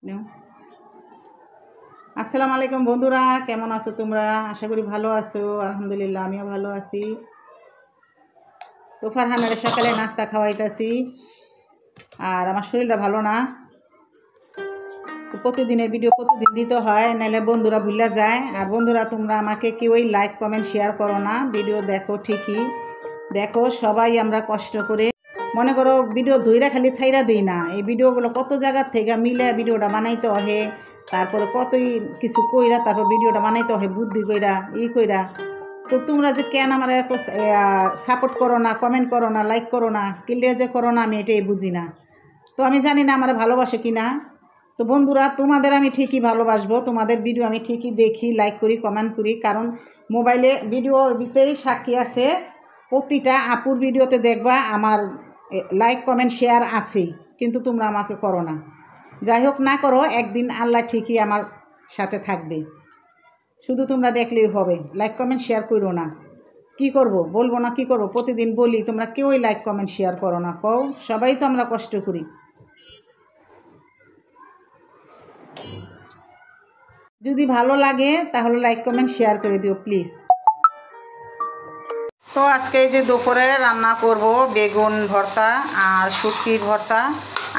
নাও। আসসালামু আলাইকুম বন্ধুরা, কেমন আছো তোমরা? আশা করি ভালো আছো। আলহামদুলিল্লাহ আমিও ভালো আছি। তো ফারহানের সকালে নাস্তা খাওয়াইতেছি, আর আমার শরীরটা ভালো না। তো প্রতিদিনের ভিডিও প্রতিদিন দিতে হয়, নাহলে বন্ধুরা ভুলে যায়। আর বন্ধুরা তোমরা আমাকে কেউই লাইক কমেন্ট শেয়ার করো না। ভিডিও দেখো ঠিকই, দেখো সবাই আমরা কষ্ট করে, মনে করো ভিডিও ধইরা খালি ছাইরা দিই না। এই ভিডিওগুলো কত জায়গার থেকে মিলে ভিডিওটা বানাইতে হয়, তারপরে কতই কিছু কইরা তারপর ভিডিওটা বানাইতে হয়, বুদ্ধি কইরা কইরা। তো তোমরা যে কেন আমার এত সাপোর্ট করো না, কমেন্ট করো না, লাইক করো না, কিলিয়া যে করো না, আমি এটাই বুঝি না। তো আমি জানি না আমার ভালোবাসে কি না। তো বন্ধুরা তোমাদের আমি ঠিকই ভালোবাসবো, তোমাদের ভিডিও আমি ঠিকই দেখি, লাইক করি, কমেন্ট করি, কারণ মোবাইলে ভিডিওর ভিতরেই সাক্ষী আছে। প্রতিটা আপুর ভিডিওতে দেখবা আমার লাইক কমেন্ট শেয়ার আছেই, কিন্তু তোমরা আমাকে করো না। যাই হোক, না করো, একদিন আল্লাহ ঠিকই আমার সাথে থাকবে। শুধু তোমরা দেখলেই হবে, লাইক কমেন্ট শেয়ার করো না। কি করব বলবো না, কি করবো? প্রতিদিন বলি, তোমরা কেউই লাইক কমেন্ট শেয়ার করো না। কও, সবাই তো আমরা কষ্ট করি। যদি ভালো লাগে তাহলে লাইক কমেন্ট শেয়ার করে দিও প্লিজ। তো আজকে এই যে দুপুরে রান্না করব বেগুন ভর্তা আর শুটকির ভর্তা,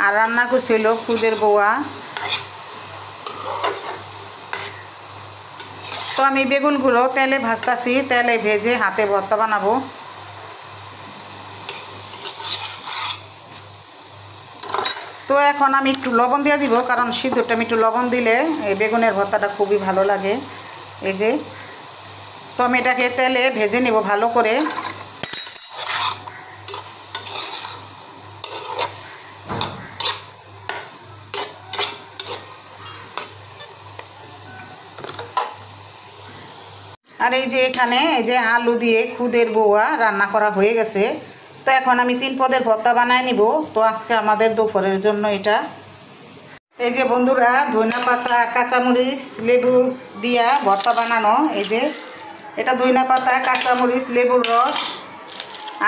আর রান্না করছিল খুদের বউয়া। তো আমি বেগুনগুলো তেলে ভাজতাছি, তেলে ভেজে হাতে ভর্তা বানাবো। তো এখন আমি একটু লবণ দিয়ে দিব, কারণ সিদ্ধটা আমি একটু লবণ দিলে এই বেগুনের ভর্তাটা খুবই ভালো লাগে। এই যে, তো আমি এটাকে তেলে ভেজে নিব ভালো করে। আর এই যে এখানে এই যে আলু দিয়ে খুদের বউয়া রান্না করা হয়ে গেছে। তো এখন আমি 3 পদের ভর্তা বানায় নিব। তো আজকে আমাদের দুপুরের জন্য এটা। এই যে বন্ধুরা, ধনিয়া পাতা, কাঁচামরিচ, লেবু দিয়া ভর্তা বানানো। এই যে এটা ধনিয়া পাতা, কাঁচামরিচ, লেবুর রস,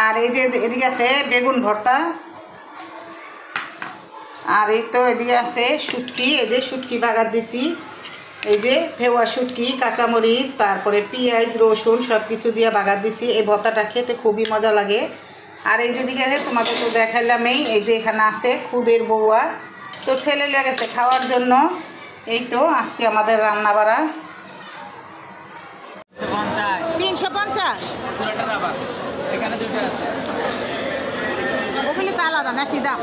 আর এই যে এদিকে আছে বেগুন ভর্তা, আর এই তো এদিকে আছে শুটকি। এই যে শুটকি বাগার দিছি, এই যে ফেওয়া শুটকি, কাঁচামরিচ, তারপরে পেঁয়াজ, রসুন সব কিছু দিয়ে বাগার দিছি। এই ভর্তাটা খেতে খুবই মজা লাগে। আর এই যেদিকে আছে তোমাদের তো দেখাইলামই, এই যে এখানে আছে খুদের বউয়া। তো ছেলে লেগেছে খাওয়ার জন্য। এই তো আজকে আমাদের রান্না বাড়া 350। ওগুলি তো আলাদা নাকি দাম?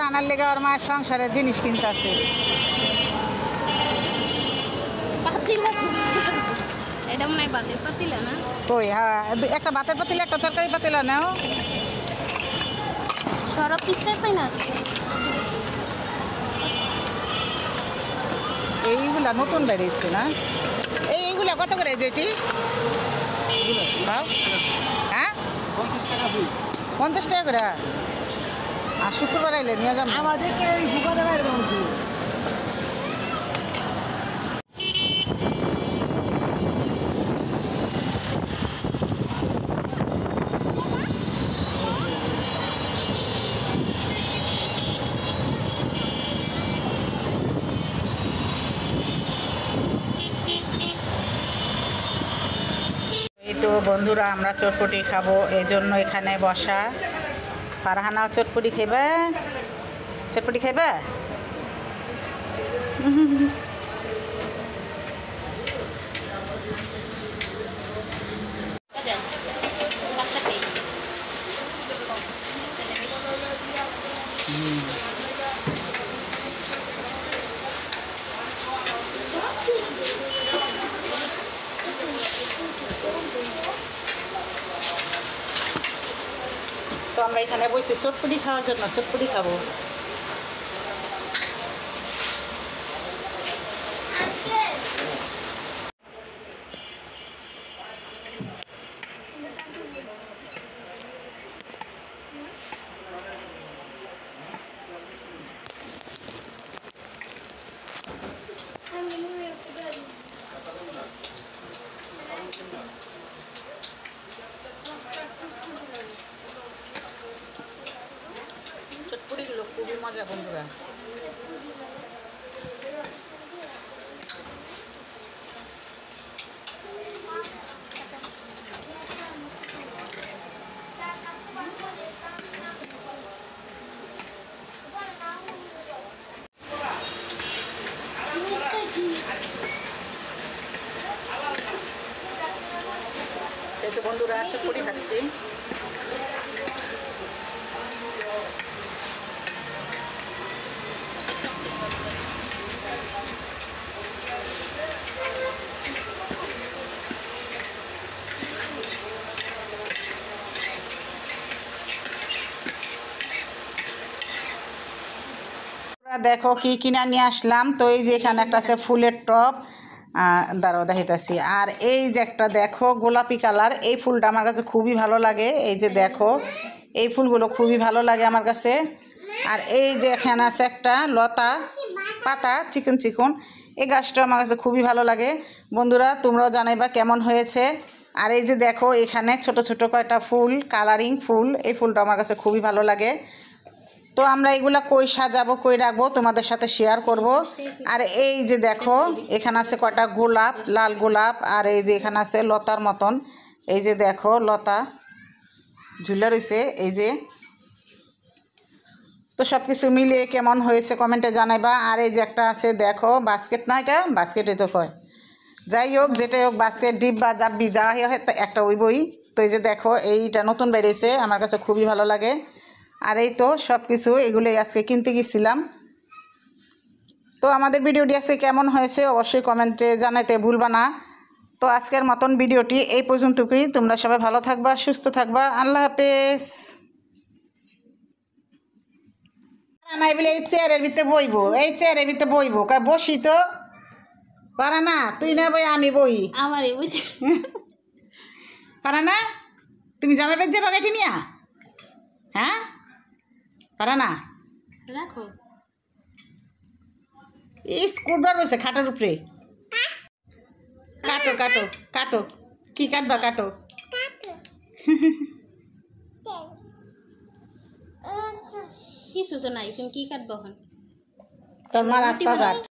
আনার লেগে ওর মায়ের সংসারের জিনিস কিনতে আছে। কই, হ্যাঁ, একটা ভাতের পাতিলা, একটা তরকারি পাতিলা নাও। এইগুলা নতুন বেরিয়েছে না? এইগুলা কত করে যেটি? হ্যাঁ, 50 টাকা করে। আর শুক্রবার আইলে নিয়ে যাবো। আমাদেরকে তো বন্ধুরা, আমরা চটপটি খাবো, এই জন্য এখানে বসা। ফারহানাও চটপটি খাইবা? চটপটি খাইবা? তো আমরা এখানে বসে চটপটি খাওয়ার জন্য চটপটি খাবো। চটপটিগুলো খুবই মজা বন্ধুরা। এই তো বন্ধুরা চটপটি খাচ্ছি। দেখো কি কিনা নিয়ে আসলাম। তো এই যে এখানে একটা আছে ফুলের টপ, দাঁড়াও দেখাইতেছি। আর এই যে একটা দেখো গোলাপি কালার, এই ফুলটা আমার কাছে খুবই ভালো লাগে। এই যে দেখো এই ফুলগুলো খুবই ভালো লাগে আমার কাছে। আর এই যে এখানে আছে একটা লতা পাতা চিকন চিকন, এই গাছটা আমার কাছে খুবই ভালো লাগে। বন্ধুরা তোমরাও জানাইবা কেমন হয়েছে। আর এই যে দেখো এখানে ছোট ছোট কয়টা ফুল, কালারিং ফুল, এই ফুলটা আমার কাছে খুবই ভালো লাগে। তো আমরা এগুলা কই সাজাবো কই রাখবো তোমাদের সাথে শেয়ার করব। আর এই যে দেখো এখানে আছে কয়টা গোলাপ, লাল গোলাপ। আর এই যে এখানে আছে লতার মতন, এই যে দেখো লতা ঝুলে রয়েছে এই যে। তো সব কিছু মিলিয়ে কেমন হয়েছে কমেন্টে জানাইবা। আর এই যে একটা আছে দেখো বাস্কেট, না এটা বাস্কেটে তো কয়, যাই হোক যেটাই হোক বাস্কেট ডিপ বা জাব্বি যা হয় একটা ওই বই। তো এই যে দেখো এইটা নতুন বেরিয়েছে, আমার কাছে খুবই ভালো লাগে। আর এই তো সব কিছু এগুলোই আজকে কিনতে গেছিলাম। তো আমাদের ভিডিওটি আজকে কেমন হয়েছে অবশ্যই কমেন্টে জানাতে ভুলবা না। তো আজকের মতন ভিডিওটি এই পর্যন্তই। তোমরা সবাই ভালো থাকবা, সুস্থ থাকবা। আল্লাহ হাফেজ। নাই বলে এই চেয়ারের ভিতরে বইবো, এই চেয়ারের ভিতরে বইবো, বসি তো পারা না, তুই না বই আমি বই আমার পারা না। তুমি জামাই বেঁচে বাগাইটি নিয়া, হ্যাঁ পারা না। রাখো স্কুটার রয়েছে খাটের উপরে, কাটো কাটো কাটো, কি কাটবা কাটো। কিছু তো নাই, তুমি কি কাটবো এখন? তোর মার হাত পা কাট।